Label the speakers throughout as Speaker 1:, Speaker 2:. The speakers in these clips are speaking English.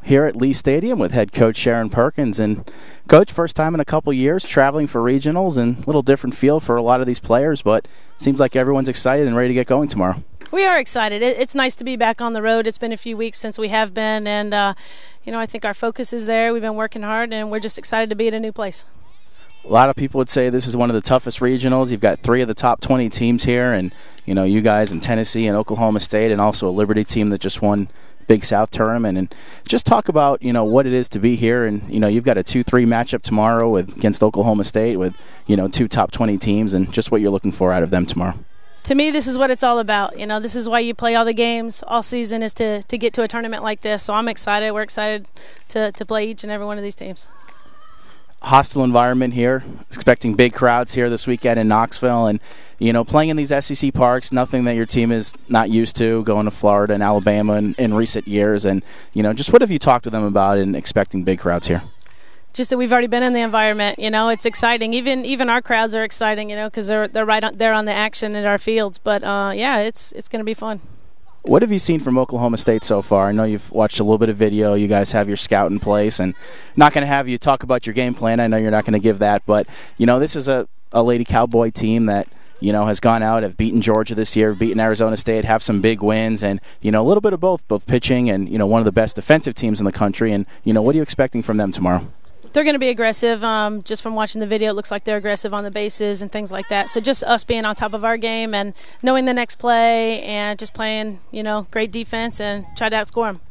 Speaker 1: here at Lee Stadium with head coach Sharon Perkins. And coach, first time in a couple years traveling for regionals, and a little different feel for a lot of these players, but seems like everyone's excited and ready to get going tomorrow.
Speaker 2: We are excited. It's nice to be back on the road. It's been a few weeks since we have been, and I think our focus is there. We've been working hard, and we're just excited to be at a new place.
Speaker 1: A lot of people would say this is one of the toughest regionals. You've got 3 of the top 20 teams here, and you guys in Tennessee and Oklahoma State, and also a Liberty team that just won Big South tournament. And just talk about what it is to be here, and you've got a 2-3 matchup tomorrow against Oklahoma State with 2 top 20 teams, and just what you're looking for out of them tomorrow.
Speaker 2: To me, this is what it's all about. This is why you play all the games all season, is to get to a tournament like this. So I'm excited. We're excited to play each and every one of these teams.
Speaker 1: Hostile environment here, expecting big crowds here this weekend in Knoxville, and playing in these SEC parks, nothing that your team is not used to, going to Florida and Alabama in recent years. And just what have you talked to them about in expecting big crowds here?
Speaker 2: Just that we've already been in the environment. It's exciting. Even our crowds are exciting, because they're right there on the action in our fields. But it's going to be fun.
Speaker 1: What have you seen from Oklahoma State so far? I know you've watched a little bit of video. You guys have your scout in place, and not going to have you talk about your game plan. I know you're not going to give that, but this is a Lady Cowboy team that has gone out, have beaten Georgia this year, beaten Arizona State, have some big wins, and a little bit of both pitching and one of the best defensive teams in the country. And what are you expecting from them tomorrow?
Speaker 2: They're going to be aggressive. Just from watching the video, it looks like they're aggressive on the bases and things like that. So just us being on top of our game and knowing the next play and just playing, great defense and try to outscore them.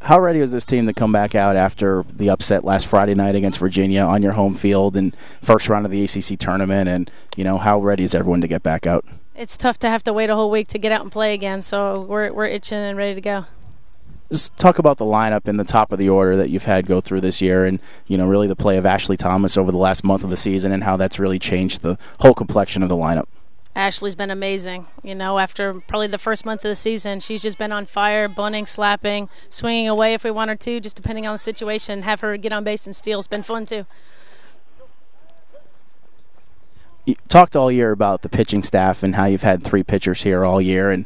Speaker 1: How ready is this team to come back out after the upset last Friday night against Virginia on your home field and first round of the ACC tournament? And, how ready is everyone to get back out?
Speaker 2: It's tough to have to wait a whole week to get out and play again, so we're itching and ready to go.
Speaker 1: Just talk about the lineup in the top of the order that you've had go through this year, and really the play of Ashley Thomas over the last month of the season, and how that's really changed the whole complexion of the lineup.
Speaker 2: Ashley's been amazing. After probably the first month of the season, she's just been on fire, bunting, slapping, swinging away if we want her to, just depending on the situation. Have her get on base and steal. It's been fun too.
Speaker 1: You talked all year about the pitching staff and how you've had 3 pitchers here all year, and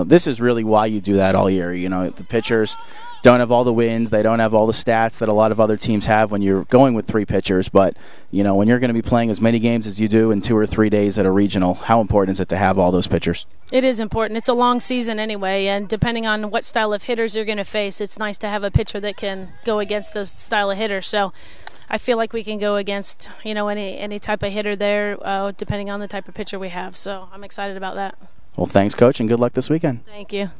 Speaker 1: this is really why you do that all year. The pitchers don't have all the wins, they don't have all the stats that a lot of other teams have when you're going with 3 pitchers, but when you're going to be playing as many games as you do in 2 or 3 days at a regional, how important is it to have all those pitchers?
Speaker 2: It is important. It's a long season anyway, and depending on what style of hitters you're going to face, it's nice to have a pitcher that can go against those style of hitters. So I feel like we can go against any type of hitter there, depending on the type of pitcher we have. So I'm excited about that.
Speaker 1: Well, thanks, Coach, and good luck this weekend.
Speaker 2: Thank you.